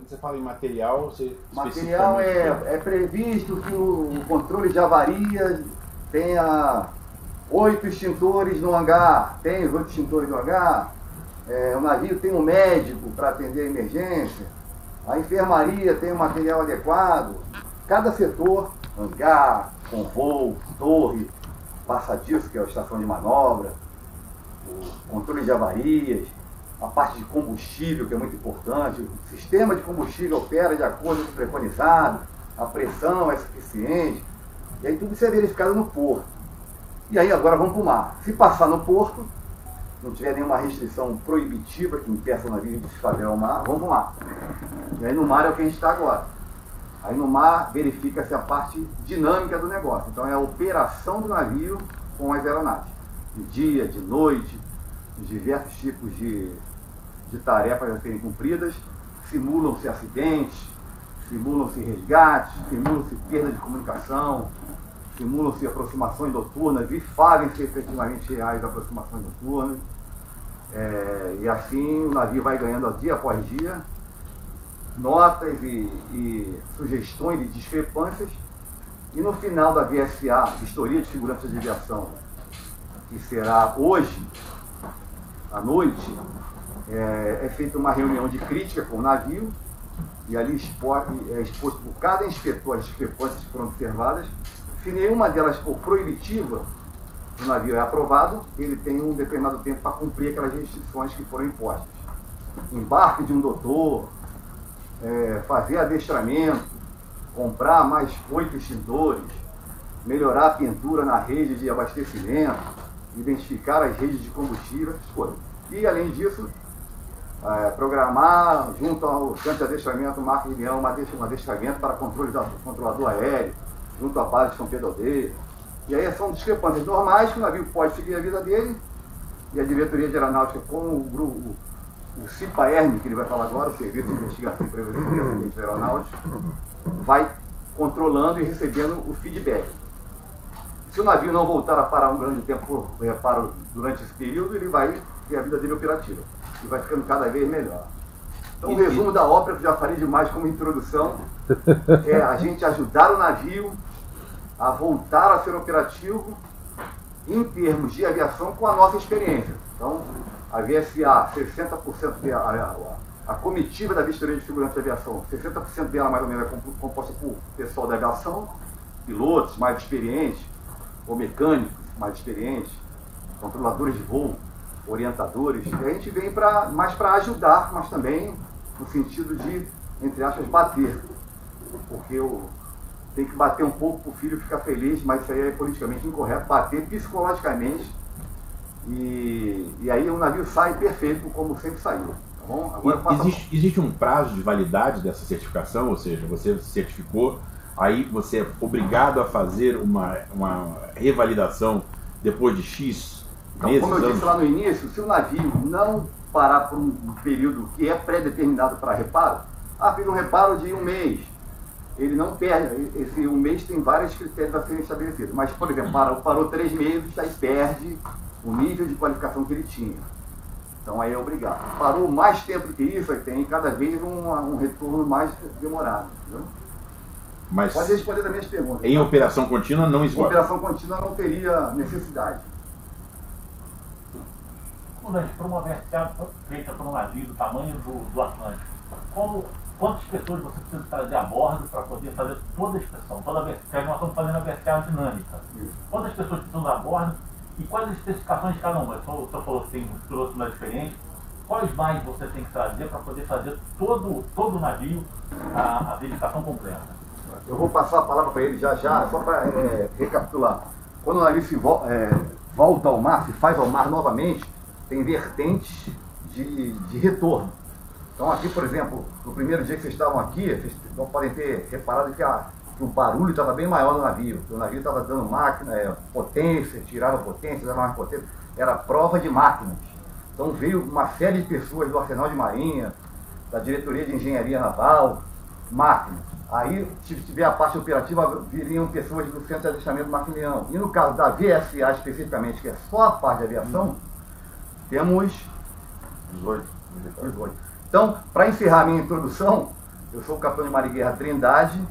Quando você fala em material, você Material é previsto que o controle de avaria tenha 8 extintores no hangar, tem os 8 extintores no hangar, o navio tem um médico para atender a emergência, a enfermaria tem um material adequado, cada setor, hangar, convô, torre, passadiço, que é a estação de manobra, o controle de avarias, a parte de combustível, que é muito importante, o sistema de combustível opera de acordo com o preconizado, a pressão é suficiente, e aí tudo isso é verificado no porto. E aí agora vamos para o mar. Se passar no porto, não tiver nenhuma restrição proibitiva que impeça o navio de se fazer ao mar, vamos para o mar. E aí no mar é o que a gente está agora. Aí no mar verifica-se a parte dinâmica do negócio. Então é a operação do navio com as aeronaves. De dia, de noite, os diversos tipos de tarefas a serem cumpridas, simulam-se acidentes, simulam-se resgates, simulam-se perda de comunicação, simulam-se aproximações noturnas e fazem-se efetivamente reais aproximações noturnas. E assim o navio vai ganhando dia após dia notas e sugestões de discrepâncias, e no final da VSA, Vistoria de Segurança de Aviação, que será hoje à noite, é feita uma reunião de crítica com o navio, e ali é exposto por cada inspetor as discrepâncias que foram observadas. Se nenhuma delas for proibitiva, o navio é aprovado, ele tem um determinado tempo para cumprir aquelas restrições que foram impostas. Embarque de um doutor, fazer adestramento, comprar mais 8 extintores, melhorar a pintura na rede de abastecimento, identificar as redes de combustível, essas coisas. E, além disso, programar, junto ao centro de adestramento Marco de Leão, um adestramento para controlador aéreo, junto à base de São Pedro Aldeia. E aí são discrepâncias normais que o navio pode seguir a vida dele, e a diretoria de aeronáutica, com o CIPAERM, que ele vai falar agora, o Serviço de Investigação e Prevenção de Aeronáutica, vai controlando e recebendo o feedback. Se o navio não voltar a parar um grande tempo por reparo durante esse período, ele vai ter a vida dele operativa. E vai ficando cada vez melhor. Então, o resumo da ópera, que já falei demais como introdução, é a gente ajudar o navio a voltar a ser operativo em termos de aviação com a nossa experiência. Então, a VSA, 60% a comitiva da Vistoria de Segurança de Aviação, 60% dela mais ou menos é composta por pessoal da aviação, pilotos mais experientes, ou mecânicos mais experientes, controladores de voo, orientadores. E a gente vem mais para ajudar, mas também no sentido de, entre aspas, bater. Porque tem que bater um pouco para o filho ficar feliz, mas isso aí é politicamente incorreto, bater psicologicamente. E aí o navio sai perfeito, como sempre saiu. Tá bom? Agora existe um prazo de validade dessa certificação? Ou seja, você certificou, aí você é obrigado a fazer uma revalidação depois de X meses? Como eu disse lá no início, se o navio não parar por um período que é pré-determinado para reparo, fiz um reparo de 1 mês, ele não perde. Esse 1 mês tem vários critérios a serem estabelecidos, mas, por exemplo, parou 3 meses, aí perde o nível de qualificação que ele tinha. Então aí é obrigado. Parou mais tempo do que isso, aí tem cada vez um retorno mais demorado. Entendeu? Mas pode responder das minhas perguntas. Em operação contínua não esgota? Em operação contínua não teria necessidade. Para uma VSA feita por um navio do tamanho do Atlântico, quantas pessoas você precisa trazer a bordo para poder fazer toda a inspeção? Nós estamos fazendo a VSA dinâmica. Quantas pessoas precisam a bordo e quais as especificações de cada uma? O senhor falou que tem uns pilotos mais diferentes. Quais mais você tem que trazer para poder fazer todo o navio a verificação completa? Eu vou passar a palavra para ele já, só para recapitular. Quando o navio volta ao mar, se faz ao mar novamente, tem vertentes de retorno. Então aqui, por exemplo, no primeiro dia que vocês estavam aqui, vocês não podem ter reparado que o barulho estava bem maior no navio. O navio estava dando máquina, potência, tiraram potência, davam mais potência. Era prova de máquinas. Então veio uma série de pessoas do Arsenal de Marinha, da Diretoria de Engenharia Naval, máquinas. Aí, se tiver a parte operativa, viriam pessoas do Centro de Adestramento Marco de Leão. E no caso da VSA especificamente, que é só a parte de aviação, temos 18. Então, para encerrar minha introdução, Eu sou o capitão de Mar e Guerra Trindade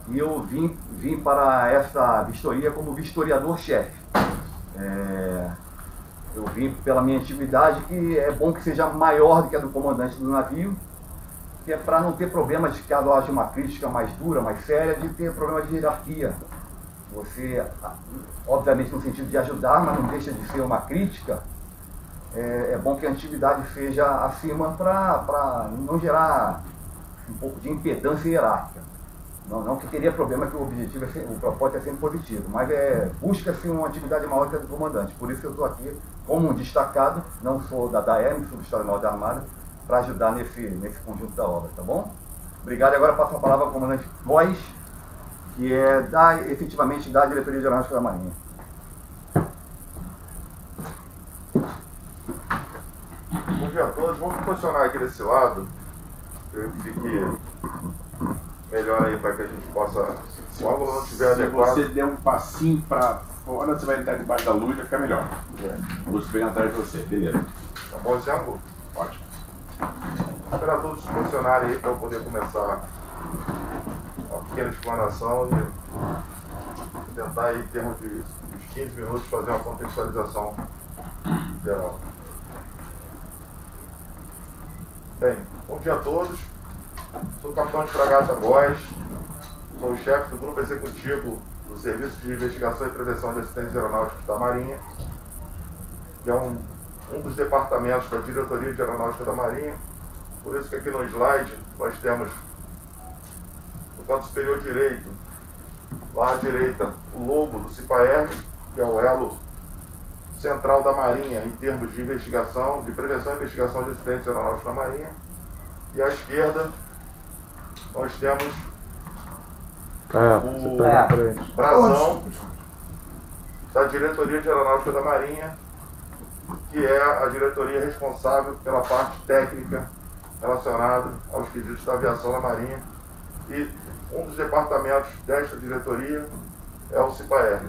e eu vim para esta vistoria como vistoriador-chefe. Eu vim pela minha atividade, que é bom que seja maior do que a do comandante do navio, que é para não ter problemas de caso haja uma crítica mais dura, mais séria, de ter problema de hierarquia. Você, obviamente no sentido de ajudar, mas não deixa de ser uma crítica. É bom que a atividade seja acima para não gerar um pouco de impedância hierárquica. Não que teria problema, que o objetivo, o propósito é sempre positivo, mas busca-se uma atividade maior que a do comandante. Por isso eu estou aqui como um destacado, não sou da DAEM, sou do Estado-Maior da Armada, para ajudar nesse conjunto da obra, tá bom? Obrigado, e agora passo a palavra ao comandante Góes, que é efetivamente da Diretoria de Aeronáutica da Marinha. Bom dia a todos, vamos posicionar aqui desse lado, eu fique melhor aí para que a gente possa, se o ângulo não estiver adequado. Se você der um passinho para fora, você vai entrar debaixo da luz, vai ficar melhor. A luz vem atrás de você, beleza. Tá bom esse ângulo? Ótimo. Esperar todos se posicionarem aí para eu poder começar uma pequena explanação e tentar aí, em termos de uns 15 minutos, fazer uma contextualização geral. Bem, bom dia a todos. Sou o capitão de fragata Góes, sou o chefe do grupo executivo do Serviço de Investigação e Prevenção de Acidentes Aeronáuticos da Marinha, que é um dos departamentos da Diretoria de Aeronáutica da Marinha. Por isso que aqui no slide nós temos, no canto superior direito, lá à direita, o logo do CIPAERG, que é o elo central da Marinha em termos de investigação, de prevenção e investigação de acidentes aeronáuticos da Marinha. E à esquerda nós temos o brasão da Diretoria de Aeronáutica da Marinha, que é a diretoria responsável pela parte técnica relacionada aos quesitos da aviação da Marinha. E um dos departamentos desta diretoria é o CIPAERG.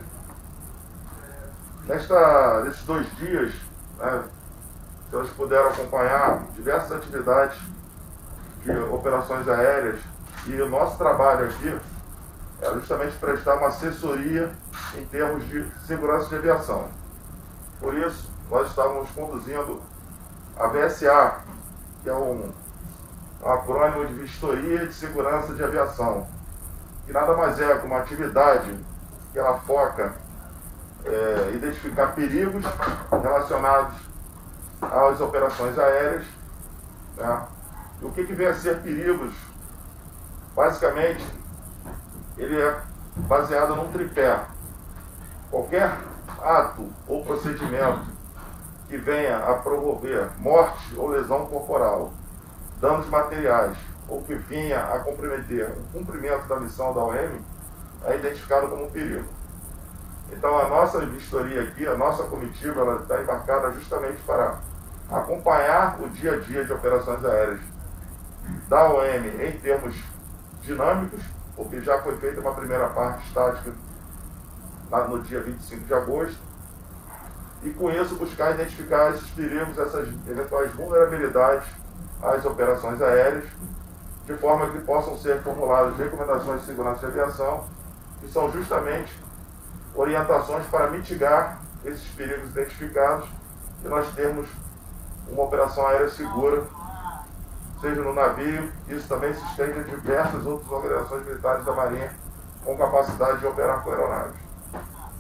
Nesses 2 dias, né, vocês puderam acompanhar diversas atividades de operações aéreas, e o nosso trabalho aqui é justamente prestar uma assessoria em termos de segurança de aviação. Por isso, nós estávamos conduzindo a VSA, que é um acrônimo de Vistoria de Segurança de Aviação, que nada mais é que uma atividade que ela foca identificar perigos relacionados às operações aéreas, né? E o que vem a ser perigos? Basicamente, ele é baseado num tripé. Qualquer ato ou procedimento que venha a promover morte ou lesão corporal, danos materiais, ou que venha a comprometer o cumprimento da missão da OM, é identificado como um perigo. Então, a nossa vistoria aqui, a nossa comitiva, ela está embarcada justamente para acompanhar o dia a dia de operações aéreas da OM em termos dinâmicos, porque já foi feita uma primeira parte estática no dia 25 de agosto, e com isso buscar identificar esses perigos, essas eventuais vulnerabilidades às operações aéreas, de forma que possam ser formuladas recomendações de segurança de aviação, que são justamente orientações para mitigar esses perigos identificados e nós termos uma operação aérea segura, seja no navio. Isso também se estende a diversas outras organizações militares da Marinha com capacidade de operar com aeronaves.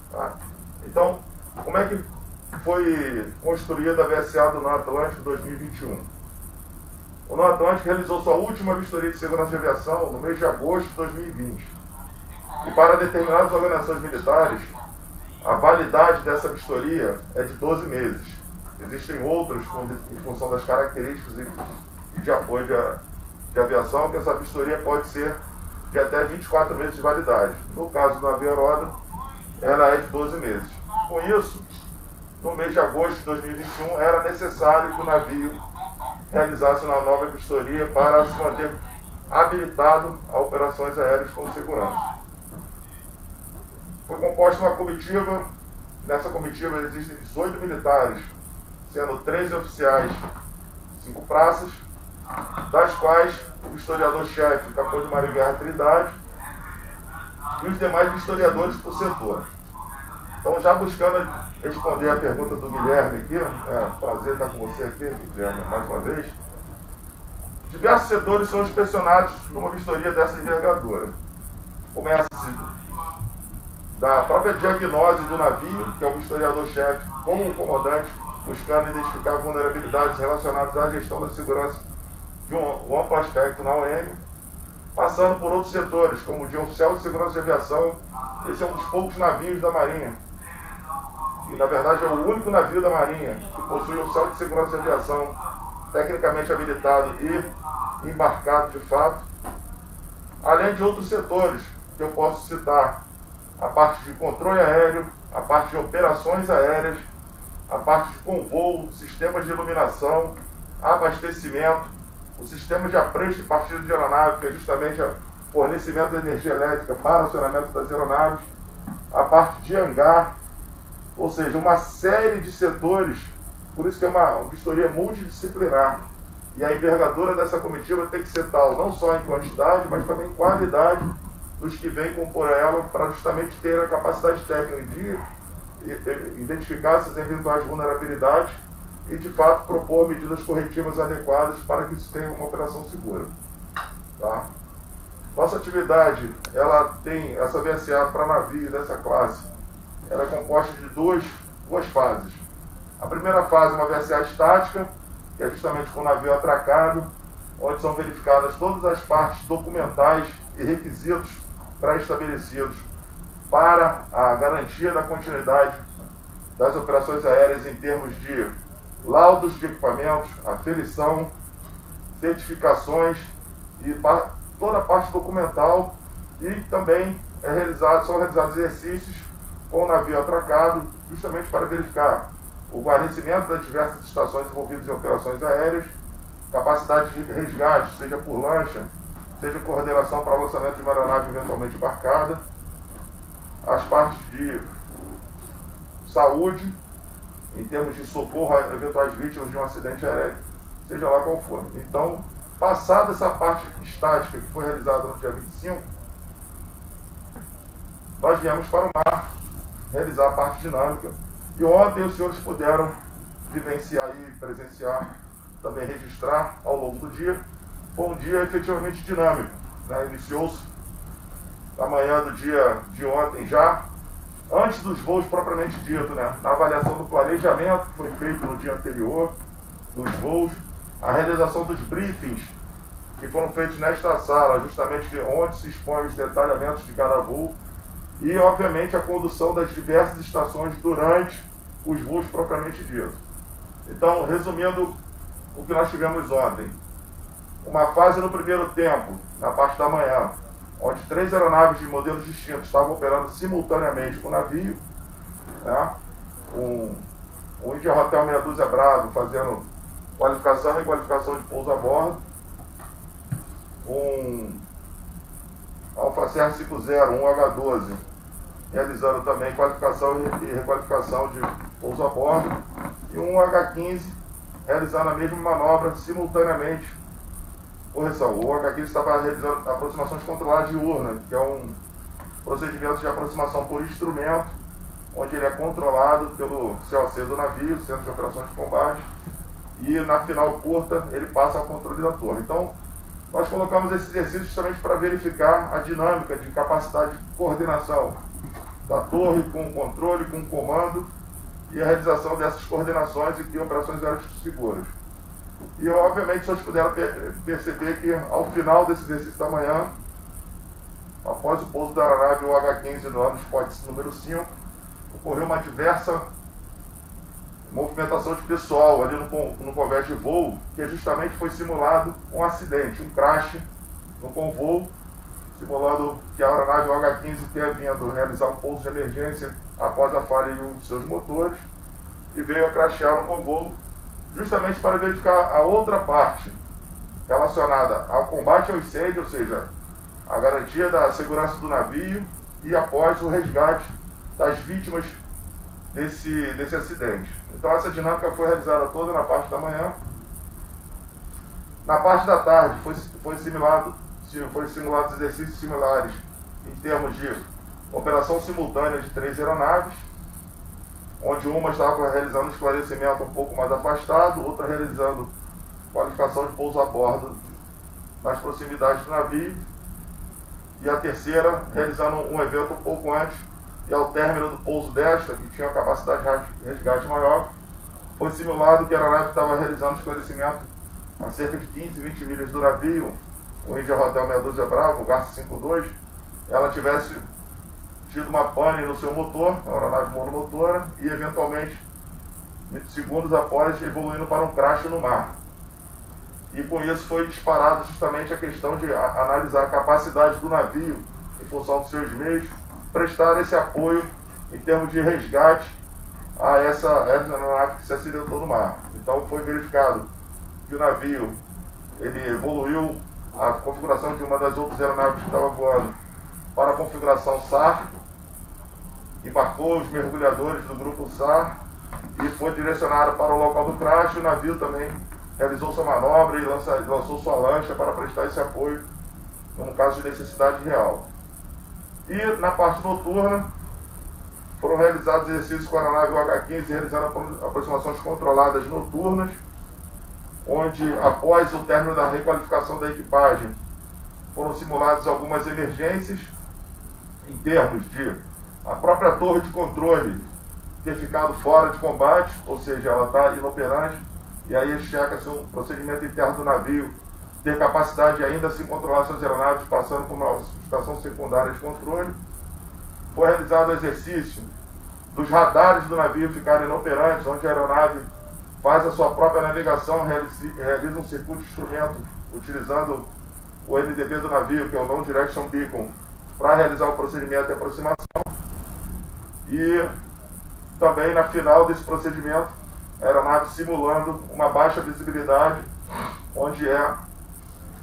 Tá? Então, como é que foi construída a VSA do NOA Atlântico 2021? O NOA Atlântico realizou sua última vistoria de segurança de aviação no mês de agosto de 2020. E para determinadas organizações militares, a validade dessa vistoria é de 12 meses. Existem outras, em função das características e de apoio de aviação, que essa vistoria pode ser de até 24 meses de validade. No caso do navio Aeroda, ela é de 12 meses. Com isso, no mês de agosto de 2021, era necessário que o navio realizasse uma nova vistoria para se manter habilitado a operações aéreas com segurança. Foi composta uma comitiva. Nessa comitiva existem 18 militares, sendo 13 oficiais, 5 praças, das quais o historiador-chefe, Capitão de Marinha Guerra Trindade, e os demais historiadores do setor. Então, já buscando responder a pergunta do Guilherme aqui, prazer estar com você aqui, Guilherme, mais uma vez. Diversos setores são inspecionados numa vistoria dessa envergadura. Começa-se da própria diagnose do navio, que é o historiador-chefe, como o comandante, buscando identificar vulnerabilidades relacionadas à gestão da segurança de um amplo aspecto na OM, passando por outros setores, como o de oficial de segurança de aviação. Esse é um dos poucos navios da Marinha, e na verdade é o único navio da Marinha que possui oficial de segurança de aviação tecnicamente habilitado e embarcado de fato, além de outros setores que eu posso citar: a parte de controle aéreo, a parte de operações aéreas, a parte de convoo, sistemas de iluminação, abastecimento, o sistema de apreço e partida de aeronave, que é justamente o fornecimento de energia elétrica para o acionamento das aeronaves, a parte de hangar, ou seja, uma série de setores. Por isso que é uma vistoria multidisciplinar. E a envergadura dessa comitiva tem que ser tal, não só em quantidade, mas também em qualidade dos que vêm compor ela, para justamente ter a capacidade técnica de identificar essas eventuais vulnerabilidades e, de fato, propor medidas corretivas adequadas para que isso tenha uma operação segura. Tá? Nossa atividade, ela tem essa VSA para navio dessa classe, ela é composta de duas fases. A primeira fase é uma VSA estática, que é justamente com o navio atracado, onde são verificadas todas as partes documentais e requisitos pré-estabelecidos para a garantia da continuidade das operações aéreas em termos de laudos de equipamentos, aferição, certificações e toda a parte documental, e também são realizados exercícios com o navio atracado, justamente para verificar o guarnecimento das diversas estações envolvidas em operações aéreas, capacidade de resgate, seja por lancha, seja coordenação para lançamento de uma aeronave eventualmente embarcada, as partes de saúde, em termos de socorro a eventuais vítimas de um acidente aéreo, seja lá qual for. Então, passada essa parte estática que foi realizada no dia 25, nós viemos para o mar realizar a parte dinâmica. E ontem os senhores puderam vivenciar e presenciar, também registrar ao longo do dia. Foi um dia efetivamente dinâmico, né? Iniciou-se na manhã do dia de ontem já, antes dos voos propriamente dito, né? Na avaliação do planejamento que foi feito no dia anterior, dos voos, a realização dos briefings que foram feitos nesta sala, justamente onde se expõem os detalhamentos de cada voo, e, obviamente, a condução das diversas estações durante os voos propriamente dito. Então, resumindo o que nós tivemos ontem: uma fase no primeiro tempo, na parte da manhã, onde 3 aeronaves de modelos distintos estavam operando simultaneamente com o navio, né? O India Hotel Meia Dúzia Bravo fazendo qualificação e requalificação de pouso a bordo, Alfa Serra 50, um H12, realizando também qualificação e requalificação de pouso a bordo, e um H15 realizando a mesma manobra simultaneamente. Correção, o H15 estava realizando aproximações controladas de urna, que é um procedimento de aproximação por instrumento, onde ele é controlado pelo COC do navio, Centro de Operações de Combate, e na final curta ele passa ao controle da torre. Então, nós colocamos esse exercício justamente para verificar a dinâmica de capacidade de coordenação da torre com o controle, com o comando, e a realização dessas coordenações e de operações aéreas seguras. E, obviamente, vocês puderam perceber que, ao final desse exercício da manhã, após o pouso da aeronave H15 no ano Spot número 5, ocorreu uma diversa movimentação de pessoal ali no convés de voo, que justamente foi simulado um acidente, um crash no convoo, simulando que a aeronave H15 tenha vindo realizar um pouso de emergência após a falha em um de seus motores e veio a crashear no convoo, justamente para verificar a outra parte relacionada ao combate ao incêndio, ou seja, a garantia da segurança do navio e após o resgate das vítimas desse acidente. Então essa dinâmica foi realizada toda na parte da manhã. Na parte da tarde foi simulados exercícios similares em termos de operação simultânea de 3 aeronaves, onde uma estava realizando esclarecimento um pouco mais afastado, outra realizando qualificação de pouso a bordo nas proximidades do navio, e a terceira realizando um evento um pouco antes, e ao término do pouso desta, que tinha uma capacidade de resgate maior, foi simulado que a aeronave estava realizando esclarecimento a cerca de 15, 20 milhas do navio, o India Hotel Meia Dúzia Bravo, o Garça 52, ela tivesse tido uma pane no seu motor, a aeronave monomotora, e eventualmente, segundos após, evoluindo para um crash no mar. E com isso foi disparado justamente a questão de analisar a capacidade do navio, em função dos seus meios, prestar esse apoio em termos de resgate a essa aeronave que se acidentou no mar. Então foi verificado que o navio ele evoluiu a configuração de uma das outras aeronaves que estava voando para a configuração SAR, embarcou os mergulhadores do grupo SAR e foi direcionado para o local do crash. O navio também realizou sua manobra e lançou sua lancha para prestar esse apoio no caso de necessidade real. E na parte noturna foram realizados exercícios com a aeronave UH-15 realizando aproximações controladas noturnas, onde após o término da requalificação da equipagem foram simuladas algumas emergências em termos de a própria torre de controle ter ficado fora de combate, ou seja, ela está inoperante, e aí checa-se um procedimento interno do navio, ter capacidade de ainda assim controlar suas aeronaves, passando por uma situação secundária de controle. Foi realizado o exercício dos radares do navio ficarem inoperantes, onde a aeronave faz a sua própria navegação, realiza um circuito de instrumento, utilizando o NDB do navio, que é o Non-Direction Beacon, para realizar o procedimento de aproximação. E também, na final desse procedimento, a aeronave simulando uma baixa visibilidade, onde é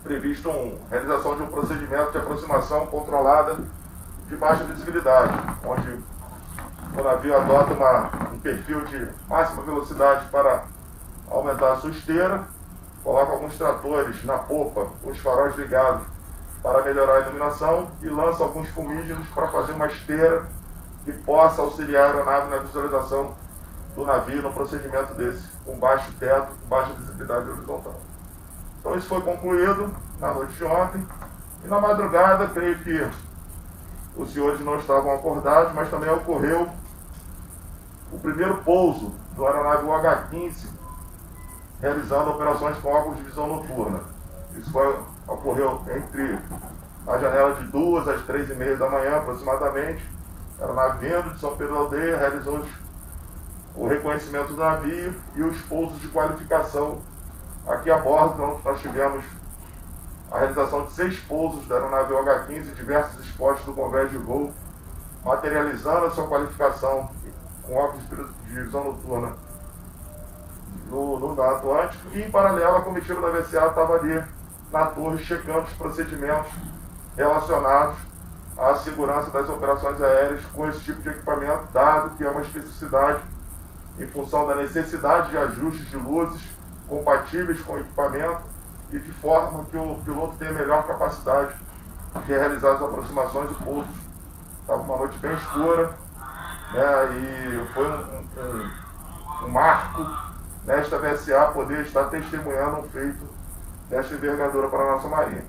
previsto a realização de um procedimento de aproximação controlada de baixa visibilidade, onde o navio adota um perfil de máxima velocidade para aumentar a sua esteira, coloca alguns tratores na popa, com os faróis ligados para melhorar a iluminação e lança alguns fumígenos para fazer uma esteira que possa auxiliar a aeronave na visualização do navio no procedimento desse, com baixo teto, baixa visibilidade horizontal. Então isso foi concluído na noite de ontem, e na madrugada, creio que os senhores não estavam acordados, mas também ocorreu o primeiro pouso do aeronave UH-15, realizando operações com óculos de visão noturna. Isso ocorreu entre a janela de 2 às 3h30 da manhã, aproximadamente. A aeronave vindo de São Pedro da Aldeia realizou o reconhecimento do navio e os pousos de qualificação aqui a bordo. Nós tivemos a realização de 6 pousos da aeronave UH-15 em diversos spots do convés de voo, materializando a sua qualificação com óculos de visão noturna no Atlântico. E, em paralelo, a comitiva da VCA estava ali na torre checando os procedimentos relacionados à segurança das operações aéreas com esse tipo de equipamento, dado que é uma especificidade em função da necessidade de ajustes de luzes compatíveis com o equipamento e de forma que o piloto tenha melhor capacidade de realizar as aproximações e pousos. Estava uma noite bem escura, né, e foi um marco nesta VSA poder estar testemunhando um feito desta envergadura para a nossa Marinha.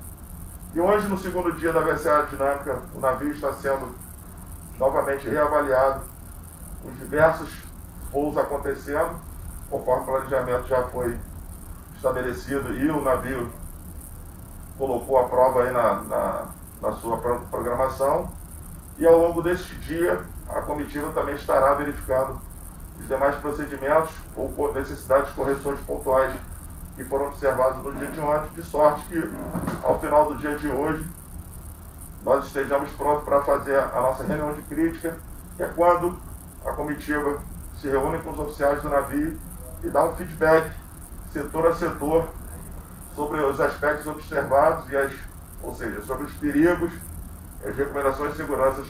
E hoje, no segundo dia da VSA dinâmica, o navio está sendo novamente reavaliado, os diversos voos acontecendo, conforme o planejamento já foi estabelecido e o navio colocou a prova aí na sua programação. E ao longo deste dia, a comitiva também estará verificando os demais procedimentos ou necessidades de correções pontuais que foram observados no dia de ontem, de sorte que, ao final do dia de hoje, nós estejamos prontos para fazer a nossa reunião de crítica, que é quando a comitiva se reúne com os oficiais do navio e dá um feedback, setor a setor, sobre os aspectos observados, ou seja, sobre os perigos, as recomendações de segurança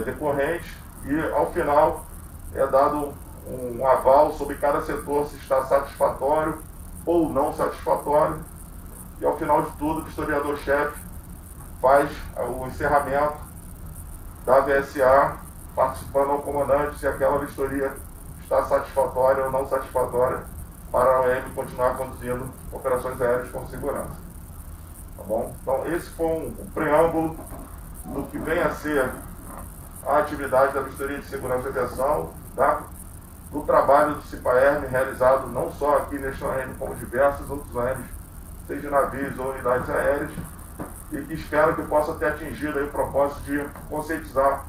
decorrentes, e, ao final, é dado um aval sobre cada setor se está satisfatório ou não satisfatório, e ao final de tudo o historiador-chefe faz o encerramento da VSA, participando ao comandante se aquela vistoria está satisfatória ou não satisfatória para a OM continuar conduzindo operações aéreas com segurança. Tá bom? Então esse foi um preâmbulo do que vem a ser a atividade da vistoria de segurança de aviação, do trabalho do CIPAERM realizado não só aqui neste OM, como diversos outros OMs, seja navios ou unidades aéreas, e que espero que possa ter atingido aí o propósito de conscientizar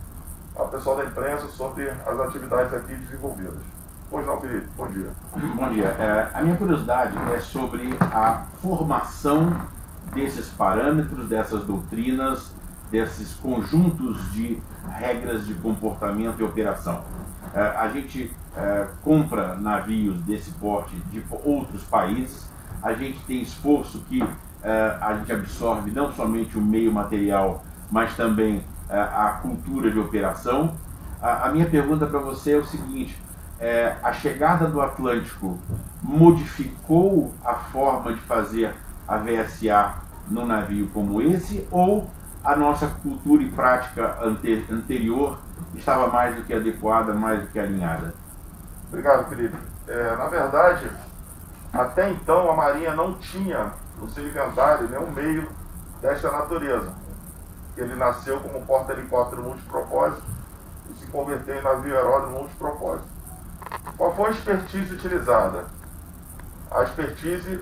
a pessoal da imprensa sobre as atividades aqui desenvolvidas. Pois não, Felipe? Bom dia. Bom dia. A minha curiosidade é sobre a formação desses parâmetros, dessas doutrinas, desses conjuntos de regras de comportamento e operação. A gente compra navios desse porte de outros países, a gente tem esforço que a gente absorve não somente o meio material, mas também a cultura de operação. A minha pergunta para você é o seguinte: a chegada do Atlântico modificou a forma de fazer a VSA num navio como esse, ou a nossa cultura e prática anterior estava mais do que adequada, mais do que alinhada? Obrigado, Felipe. Na verdade, até então a Marinha não tinha no seu inventário nenhum meio desta natureza. Ele nasceu como porta-helicóptero multipropósito e se converteu em navio aeródromo multipropósito. Qual foi a expertise utilizada? A expertise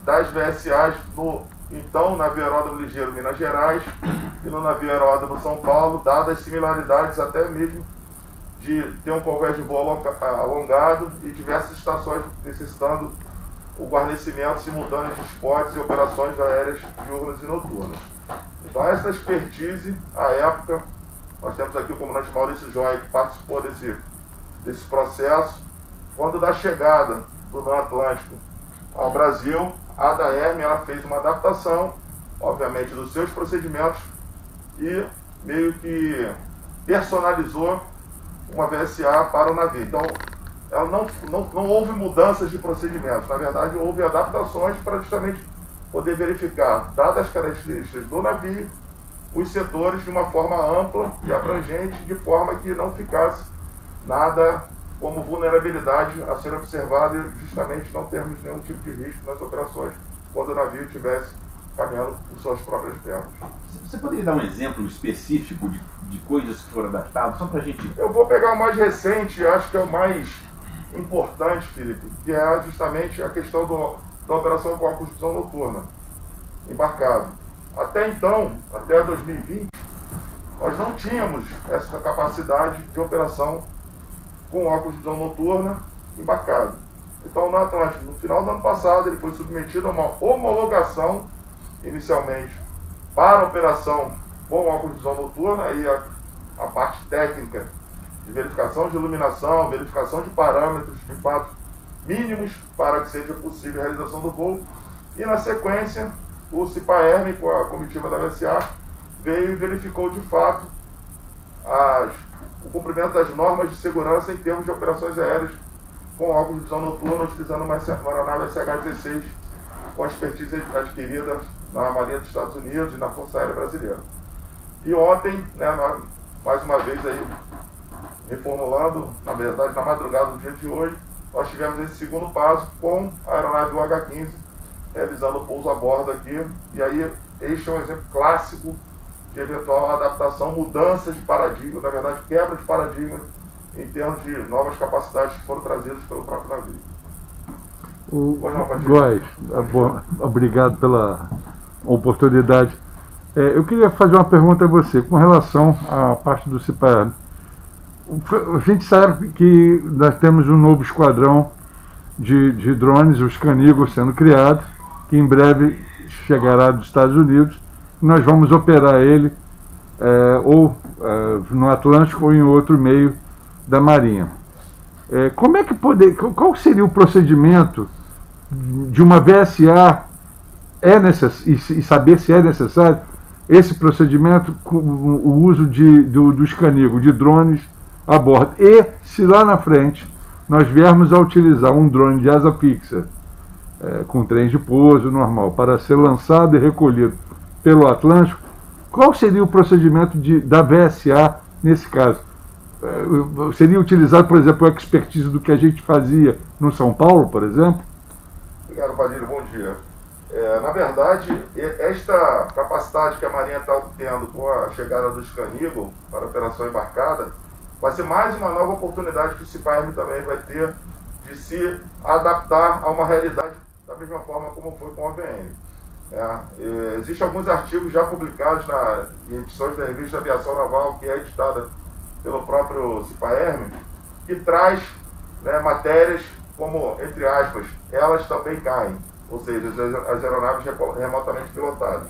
das VSAs no então navio aeródromo ligeiro Minas Gerais e no navio aeródromo São Paulo, dadas as similaridades até mesmo de ter um convés de voo alongado e diversas estações necessitando o guarnecimento simultâneo de spots e operações aéreas diurnas e noturnas. Então essa expertise, à época, nós temos aqui o comandante Maurício Joy, que participou desse processo. Quando da chegada do NAM Atlântico ao Brasil, a ADAERM ela fez uma adaptação, obviamente, dos seus procedimentos e meio que personalizou uma VSA para o navio. Então, ela não houve mudanças de procedimentos, na verdade, houve adaptações para justamente poder verificar, dadas as características do navio, os setores de uma forma ampla e abrangente, de forma que não ficasse nada como vulnerabilidade a ser observada e justamente não termos nenhum tipo de risco nas operações quando o navio estivesse caminhando por suas próprias pernas. Você poderia dar um exemplo específico de coisas que foram adaptadas, só para a gente... Eu vou pegar o mais recente, acho que é o mais importante, Felipe, que é justamente a questão da operação com óculos de visão noturna, embarcado. Até então, até 2020, nós não tínhamos essa capacidade de operação com óculos de visão noturna embarcado. Então, no Atlântico, no final do ano passado, ele foi submetido a uma homologação, inicialmente, para a operação com óculos de visão noturna, aí a parte técnica de verificação de iluminação, verificação de parâmetros, de fato, mínimos para que seja possível a realização do voo. E, na sequência, o CIPAERM, com a comitiva da VSA, veio e verificou, de fato, o cumprimento das normas de segurança em termos de operações aéreas com óculos de visão noturna, utilizando uma aeronave SH-16 com a expertise adquirida na Marinha dos Estados Unidos e na Força Aérea Brasileira. E ontem, mais uma vez aí, reformulando, na verdade, na madrugada do dia de hoje, nós tivemos esse segundo passo com a aeronave UH-15 realizando o pouso a bordo aqui. E aí, este é um exemplo clássico de eventual adaptação, mudança de paradigma, na verdade, quebra de paradigma em termos de novas capacidades que foram trazidas pelo próprio navio. Góes, obrigado pela oportunidade. Eu queria fazer uma pergunta a você, com relação à parte do CIPAERM. A gente sabe que nós temos um novo esquadrão de drones, os Canigos, sendo criado, que em breve chegará dos Estados Unidos. Nós vamos operar ele ou no Atlântico ou em outro meio da Marinha. Como é que qual seria o procedimento de uma VSA e saber se é necessário esse procedimento com o uso dos Canigos, de drones a bordo? E se lá na frente nós viermos a utilizar um drone de asa fixa com trens de pouso normal, para ser lançado e recolhido pelo Atlântico, qual seria o procedimento da VSA nesse caso? Seria utilizado, por exemplo, a expertise do que a gente fazia no São Paulo, por exemplo? Obrigado, Padilha. Bom dia. Na verdade, esta capacidade que a Marinha está tendo com a chegada do Scan-Eagle para a operação embarcada vai ser mais uma nova oportunidade que o CIPAERM também vai ter de se adaptar a uma realidade da mesma forma como foi com a OVN. Existem alguns artigos já publicados em edições da Revista de Aviação Naval, que é editada pelo próprio CIPAERM, que traz, né, matérias como, entre aspas, elas também caem, ou seja, as aeronaves remotamente pilotadas.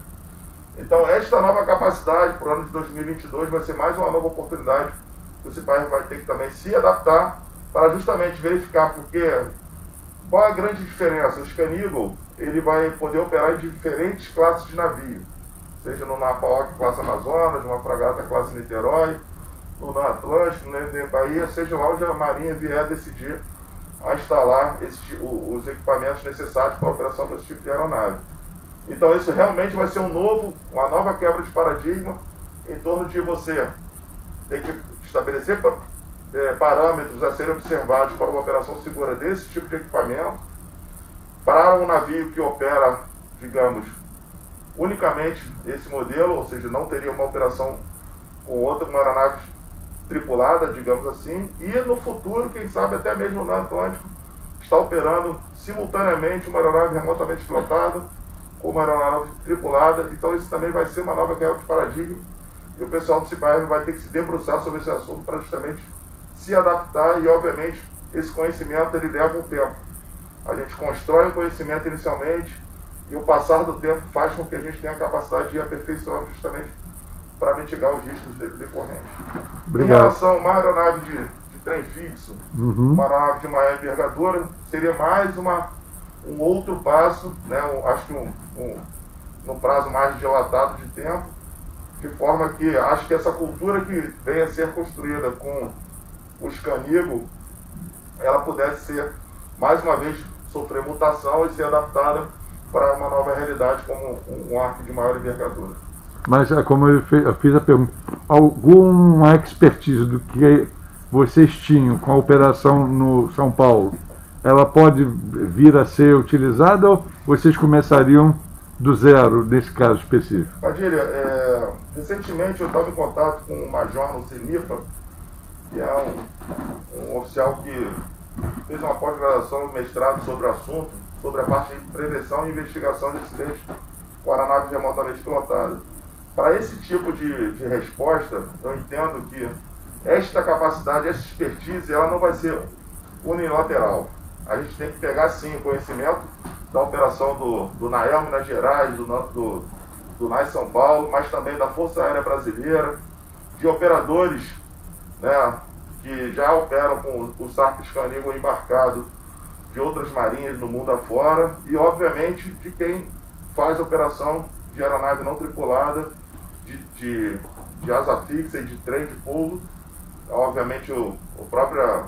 Então, esta nova capacidade para o ano de 2022 vai ser mais uma nova oportunidade que o CIPAERM vai ter que também se adaptar para justamente verificar, porque qual é a grande diferença? O Scan-Eagle, ele vai poder operar em diferentes classes de navio, seja no NAPAOC classe Amazonas, numa fragata classe Niterói, no Atlântico, no Bahia, seja lá onde a Marinha vier decidir a instalar os equipamentos necessários para a operação desse tipo de aeronave. Então isso realmente vai ser uma nova quebra de paradigma em torno de você ter que estabelecer parâmetros a serem observados para uma operação segura desse tipo de equipamento, para um navio que opera, digamos, unicamente esse modelo, ou seja, não teria uma operação com outra, uma aeronave tripulada, digamos assim, e no futuro, quem sabe até mesmo no Atlântico, está operando simultaneamente uma aeronave remotamente pilotada com uma aeronave tripulada. Então isso também vai ser uma nova quebra de paradigma e o pessoal do CIPAERM vai ter que se debruçar sobre esse assunto para justamente se adaptar, e obviamente esse conhecimento ele leva um tempo. A gente constrói o conhecimento inicialmente e o passar do tempo faz com que a gente tenha a capacidade de ir aperfeiçoando justamente para mitigar os riscos decorrentes. Obrigado. Em relação a uma aeronave de trem fixo, uma aeronave de maior envergadura, seria mais um outro passo, né, acho que num prazo mais dilatado de tempo, de forma que acho que essa cultura que venha a ser construída com o Scan-Eagle, ela pudesse ser, mais uma vez, sofrer mutação e ser adaptada para uma nova realidade como um arco de maior envergadura. Mas, como eu fiz a pergunta, alguma expertise do que vocês tinham com a operação no São Paulo, ela pode vir a ser utilizada ou vocês começariam do zero nesse caso específico? Padilha, recentemente eu estava em contato com o Major no CENIPA, que é um oficial que fez uma pós-graduação e mestrado sobre o assunto, sobre a parte de prevenção e investigação de acidentes com aeronaves remotamente pilotadas. Para esse tipo de resposta, eu entendo que esta capacidade, essa expertise, ela não vai ser unilateral. A gente tem que pegar, sim, o conhecimento da operação do NAEL Minas Gerais, do NAI São Paulo, mas também da Força Aérea Brasileira, de operadores, né, que já operam com o SARP Scan-Eagle embarcado de outras marinhas no mundo afora, e, obviamente, de quem faz operação de aeronave não tripulada, de asa fixa e de trem de pouso, obviamente o próprio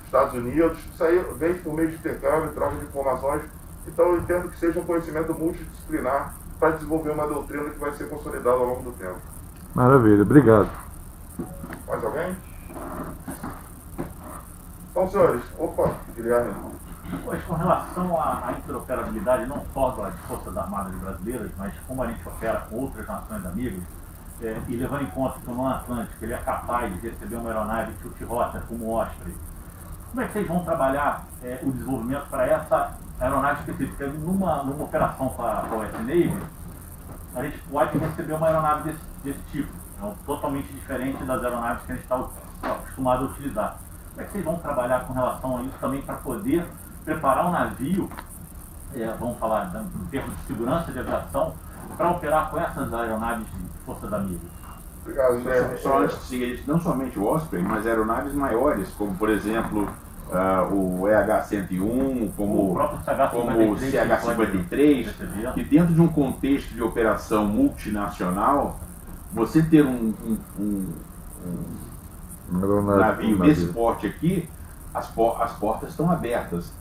Estados Unidos. Isso aí vem por meio de intercâmbio, troca de informações. Então eu entendo que seja um conhecimento multidisciplinar para desenvolver uma doutrina que vai ser consolidada ao longo do tempo. Maravilha, obrigado. Mais alguém? Então, senhores, Guilherme. Pois, com relação à interoperabilidade, não só das Forças Armadas Brasileiras, mas como a gente opera com outras nações amigas, e levando em conta que o Norte Atlântico ele é capaz de receber uma aeronave multirota como o Osprey, como é que vocês vão trabalhar o desenvolvimento para essa aeronave específica? Numa operação com a US Navy, a gente pode receber uma aeronave desse tipo, totalmente diferente das aeronaves que a gente está acostumado a utilizar. Como é que vocês vão trabalhar com relação a isso também para poder preparar o navio, vamos falar em termos de segurança de aviação, para operar com essas aeronaves de forças amigas? Obrigado, Guilherme. Só antes de seguir, não somente o Osprey, mas aeronaves maiores, como por exemplo o EH-101, como o CH-53, que dentro de um contexto de operação multinacional, você ter um navio desse porte aqui, as portas estão abertas.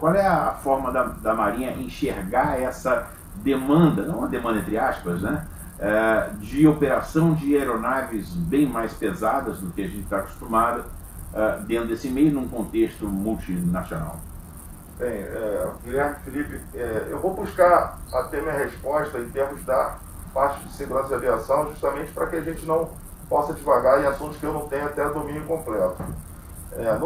Qual é a forma da Marinha enxergar essa demanda, não uma demanda entre aspas, né, de operação de aeronaves bem mais pesadas do que a gente está acostumado dentro desse meio, num contexto multinacional? Bem, Guilherme, Felipe, eu vou buscar até minha resposta em termos da parte de segurança de aviação, justamente para que a gente não possa devagar em assuntos que eu não tenho até domínio completo. Eu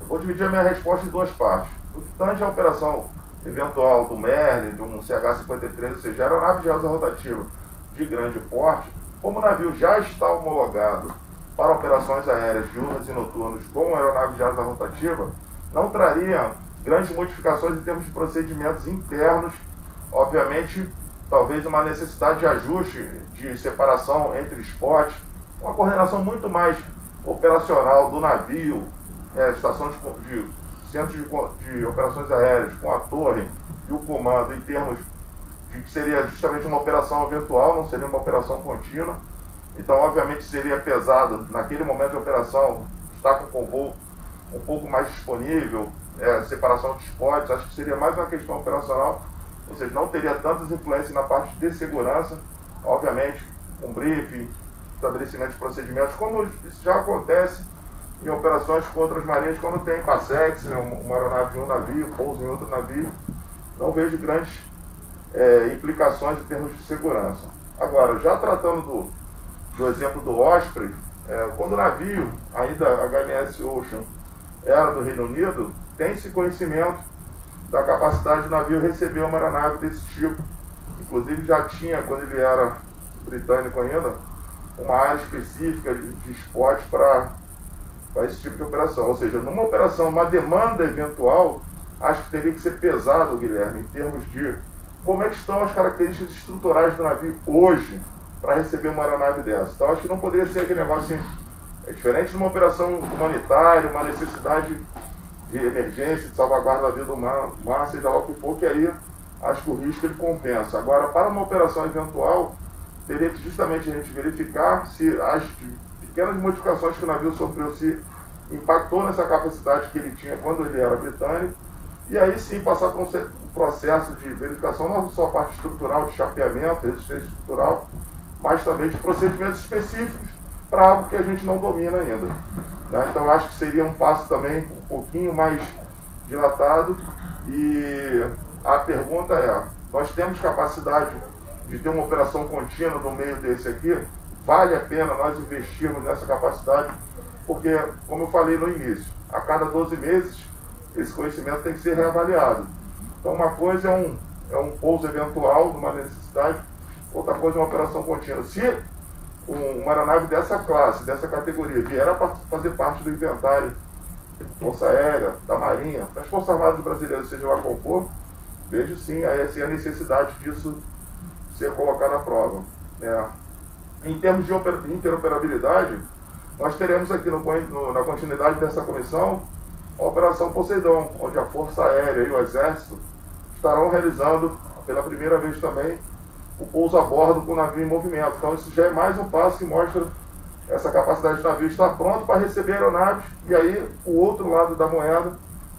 vou dividir a minha resposta em duas partes. O que tange a operação eventual do Merlin, de um CH-53, ou seja, aeronave de asa rotativa de grande porte, como o navio já está homologado para operações aéreas diurnas e noturnas com aeronave de asa rotativa, não traria grandes modificações em termos de procedimentos internos, obviamente, talvez uma necessidade de ajuste, de separação entre spots, uma coordenação muito mais operacional do navio, estação de centro de operações aéreas com a torre e o comando, em termos de que seria justamente uma operação eventual, não seria uma operação contínua. Então, obviamente, seria pesado, naquele momento de operação, estar com o convô um pouco mais disponível, separação de spots, acho que seria mais uma questão operacional, ou seja, não teria tantas influências na parte de segurança, obviamente, um briefing, estabelecimento de procedimentos, como isso já acontece em operações com outras marinhas, quando tem PASEX, uma aeronave de um navio, pouso em outro navio, não vejo grandes implicações em termos de segurança. Agora, já tratando do exemplo do Osprey, quando o navio, ainda HMS Ocean, era do Reino Unido, tem-se conhecimento da capacidade do navio receber uma aeronave desse tipo. Inclusive já tinha, quando ele era britânico ainda, uma área específica de spot para esse tipo de operação. Ou seja, numa operação, uma demanda eventual, acho que teria que ser pesado, Guilherme, em termos de como é que estão as características estruturais do navio hoje para receber uma aeronave dessa. Então acho que não poderia ser aquele negócio assim, diferente de uma operação humanitária, uma necessidade de emergência, de salvaguarda da vida humana, seja lá o que for, que aí acho que o risco ele compensa. Agora, para uma operação eventual, teria que justamente a gente verificar se as pequenas modificações que o navio sofreu se impactou nessa capacidade que ele tinha quando ele era britânico, e aí sim passar por um processo de verificação, não só a parte estrutural, de chapeamento, resistência estrutural, mas também de procedimentos específicos para algo que a gente não domina ainda. Né? Então acho que seria um passo também um pouquinho mais dilatado, e a pergunta é, nós temos capacidade de ter uma operação contínua no meio desse aqui? Vale a pena nós investirmos nessa capacidade? Porque, como eu falei no início, a cada 12 meses esse conhecimento tem que ser reavaliado. Então uma coisa é um pouso eventual, numa necessidade, outra coisa é uma operação contínua. Se uma aeronave dessa classe, dessa categoria, vier a fazer parte do inventário da Força Aérea, da Marinha, das Forças Armadas Brasileiras, seja lá qual for, vejo sim a necessidade disso ser colocado à prova. Em termos de interoperabilidade, nós teremos aqui na continuidade dessa comissão a Operação Poseidon, onde a Força Aérea e o Exército estarão realizando, pela primeira vez também, o pouso a bordo com o navio em movimento. Então isso já é mais um passo que mostra essa capacidade do navio estar pronto para receber aeronaves, e aí o outro lado da moeda,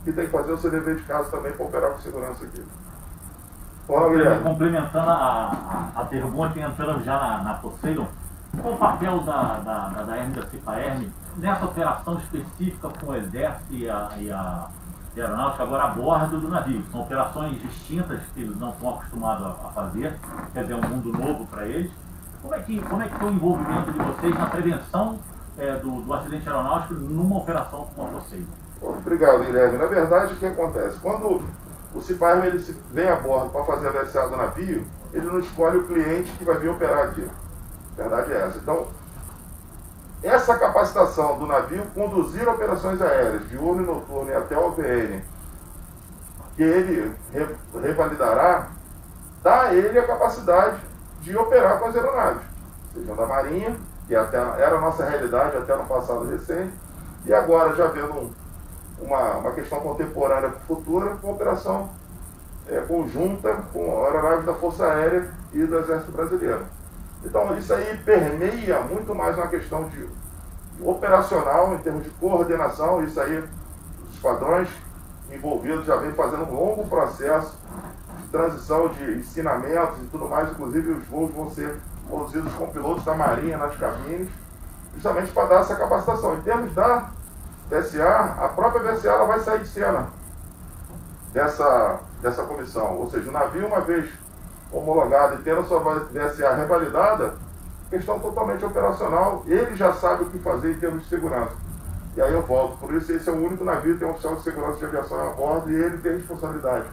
que tem que fazer o seu dever de casa também para operar com segurança aqui. Complementando a pergunta e entrando já na Poseidon, qual o papel da ERM, da CIPA-ERM, nessa operação específica com o Exército e a Aeronáutica agora a bordo do navio? São operações distintas que eles não estão acostumados a fazer, quer dizer, é um mundo novo para eles. Como é que foi o envolvimento de vocês na prevenção do acidente aeronáutico numa operação como a Poseidon? Obrigado, Guilherme. Na verdade, o que acontece? Quando o CIPA-ERM ele vem a bordo para fazer a VSA do navio, ele não escolhe o cliente que vai vir operar aqui. A verdade é essa. Então, essa capacitação do navio conduzir operações aéreas, diurno e noturno e até o OVN, que ele revalidará, dá a ele a capacidade de operar com as aeronaves, sejam da Marinha, que era a nossa realidade até no passado recente, e agora já vendo uma questão contemporânea futura, com operação conjunta com aeronaves da Força Aérea e do Exército Brasileiro. Então isso aí permeia muito mais uma questão de operacional, em termos de coordenação, isso aí, os esquadrões envolvido já vem fazendo um longo processo de transição de ensinamentos e tudo mais, inclusive os voos vão ser conduzidos com pilotos da Marinha nas cabines, justamente para dar essa capacitação. Em termos da VSA, a própria VSA ela vai sair de cena dessa comissão, ou seja, o navio, uma vez homologado e tendo a sua VSA revalidada, questão totalmente operacional, ele já sabe o que fazer em termos de segurança. E aí eu volto, por isso esse é o único navio que tem um oficial de segurança de aviação a bordo e ele tem a responsabilidade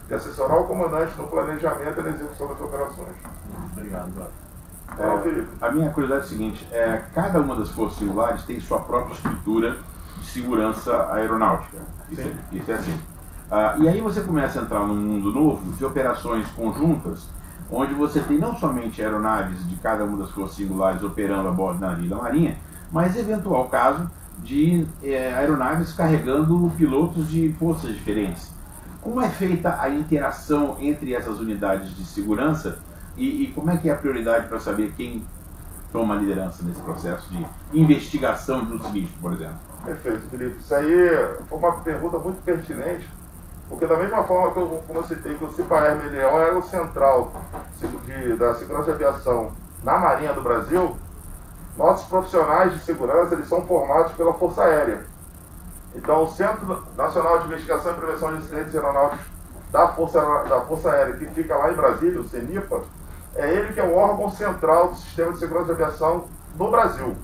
de assessorar o comandante no planejamento e na execução das operações. Obrigado, Jorge. A minha curiosidade é a seguinte, cada uma das forças singulares tem sua própria estrutura de segurança aeronáutica. Isso é assim. E aí você começa a entrar num mundo novo de operações conjuntas, onde você tem não somente aeronaves de cada uma das forças singulares operando a bordo do navio da Marinha, mas eventual caso de aeronaves carregando pilotos de forças diferentes. Como é feita a interação entre essas unidades de segurança e como é que é a prioridade para saber quem toma a liderança nesse processo de investigação de um sinistro, por exemplo? Perfeito, Felipe. Isso aí foi uma pergunta muito pertinente, porque da mesma forma que eu citei que o CIPAERM ele é o elo central da segurança de aviação na Marinha do Brasil, nossos profissionais de segurança eles são formados pela Força Aérea. Então, o Centro Nacional de Investigação e Prevenção de Incidentes Aeronáuticos da Força Aérea, que fica lá em Brasília, o CENIPA, é ele que é o órgão central do Sistema de Segurança de Aviação no Brasil.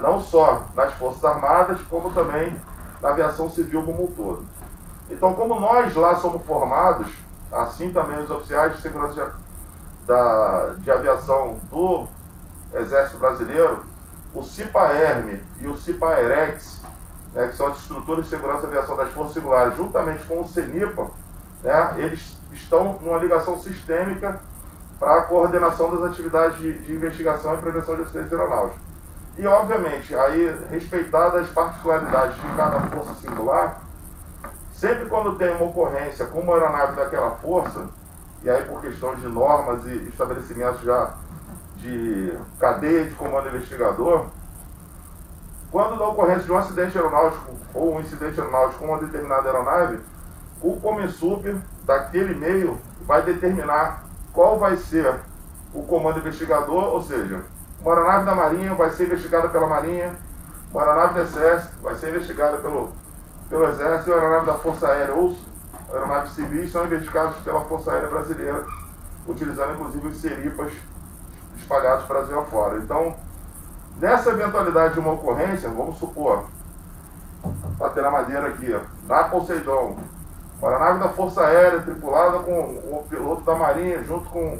Não só nas Forças Armadas, como também na aviação civil como um todo. Então, como nós lá somos formados, assim também os oficiais de segurança de aviação do Exército Brasileiro, o CIPAERM e o CIPAEREX, que são as estruturas de segurança de aviação das Forças Singulares, juntamente com o CENIPA, eles estão numa ligação sistêmica para a coordenação das atividades de investigação e prevenção de acidentes aeronáuticos. E, obviamente, aí, respeitadas as particularidades de cada força singular, sempre quando tem uma ocorrência com uma aeronave daquela força, e aí por questão de normas e estabelecimentos já de cadeia de comando investigador, quando da ocorrência de um acidente aeronáutico ou um incidente aeronáutico com uma determinada aeronave, o COMINSUP daquele meio vai determinar qual vai ser o comando investigador, ou seja, uma aeronave da Marinha vai ser investigada pela Marinha, uma aeronave do Exército vai ser investigada pelo Exército, e a aeronave da Força Aérea ou aeronaves civis são investigadas pela Força Aérea Brasileira, utilizando inclusive os seripas espalhados Brasil afora. Então, nessa eventualidade de uma ocorrência, vamos supor, bater na madeira aqui, na Poseidon, uma aeronave da Força Aérea tripulada com o piloto da Marinha junto com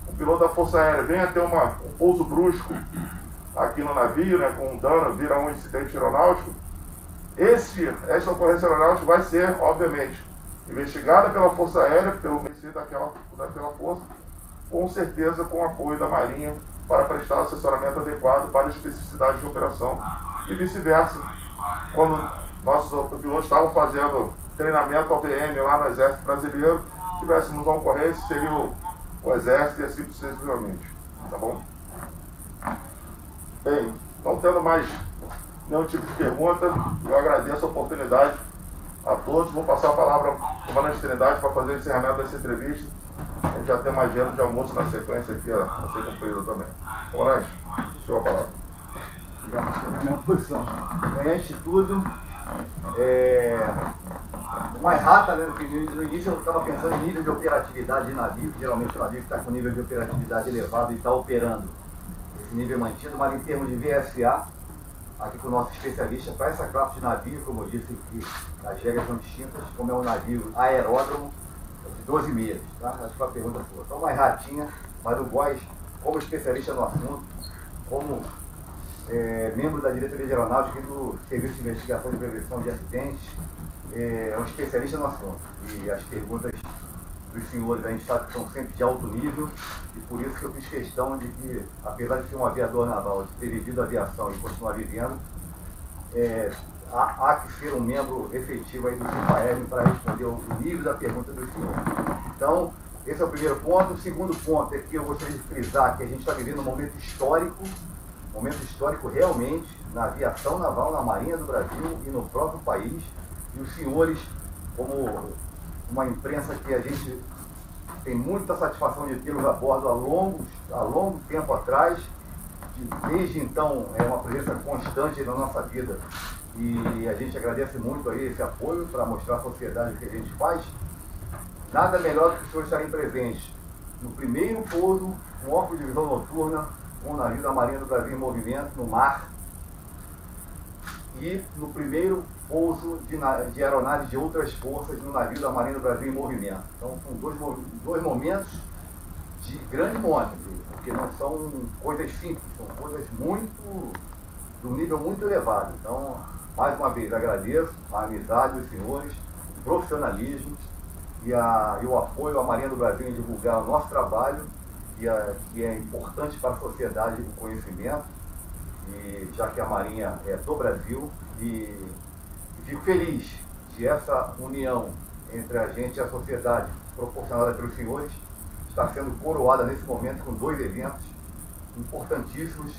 o piloto da Força Aérea, vem a ter um pouso brusco aqui no navio, com um dano, vira um incidente aeronáutico. Essa ocorrência aeronáutica vai ser, obviamente, investigada pela Força Aérea, pelo conhecido daquela força, com certeza com o apoio da Marinha para prestar assessoramento adequado para as especificidades de operação e vice-versa. Quando nossos pilotos estavam fazendo treinamento APM lá no Exército Brasileiro, tivéssemos uma ocorrência, seria o Exército e assim sucessivamente. Tá bom? Bem, não tendo mais nenhum tipo de pergunta, eu agradeço a oportunidade a todos. Vou passar a palavra ao comandante Trindade para fazer o encerramento dessa entrevista. A gente já tem uma agenda de almoço na sequência aqui a ser cumprida também. Comandante, sua palavra. Minha posição. Antes de tudo, mais rata, né? No início eu estava pensando em nível de operatividade de navio, que geralmente o navio está com nível de operatividade elevado e está operando esse nível mantido, mas em termos de VSA, aqui com o nosso especialista, para essa classe de navio, como eu disse, que as regras são distintas, como é um navio aeródromo, de 12 meses, tá? Acho que foi a pergunta sua. Então, mais ratinha, mas o Góes, como especialista no assunto, como membro da diretoria de aeronáutica e do Serviço de Investigação e Prevenção de Acidentes, é um especialista no assunto. E as perguntas dos senhores a gente sabe que são sempre de alto nível, e por isso que eu fiz questão de que, apesar de ser um aviador naval, de ter vivido a aviação e continuar vivendo, há que ser um membro efetivo aí do CIPAERM para responder o nível da pergunta dos senhores. Então, esse é o primeiro ponto. O segundo ponto é que eu gostaria de frisar que a gente está vivendo um momento histórico realmente, na aviação naval, na Marinha do Brasil e no próprio país, e os senhores como uma imprensa que a gente tem muita satisfação de tê-los a bordo há longo tempo atrás. Desde então, é uma presença constante na nossa vida. E a gente agradece muito aí esse apoio para mostrar à sociedade o que a gente faz. Nada melhor do que os senhores estarem presentes no primeiro pouso com óculos de visão noturna, com o navio da Marinha do Brasil em movimento no mar, e no primeiro pouso de aeronaves de outras forças no navio da Marinha do Brasil em movimento. Então, são dois momentos de grande monte, porque não são coisas simples, são coisas de um nível muito elevado. Então, mais uma vez, agradeço a amizade dos senhores, o profissionalismo e o apoio à Marinha do Brasil em divulgar o nosso trabalho, que é importante para a sociedade o conhecimento, e já que a Marinha é do Brasil, e fico feliz de essa união entre a gente e a sociedade, proporcionada pelos senhores, estar sendo coroada nesse momento com 2 eventos importantíssimos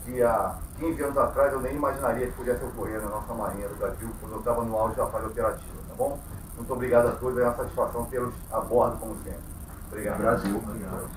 que há 15 anos atrás eu nem imaginaria que pudesse ocorrer na nossa Marinha do Brasil, quando eu estava no auge da fase operativa, tá bom? Muito obrigado a todos, é uma satisfação tê-los a bordo como sempre. Obrigado. Brasil. Obrigado.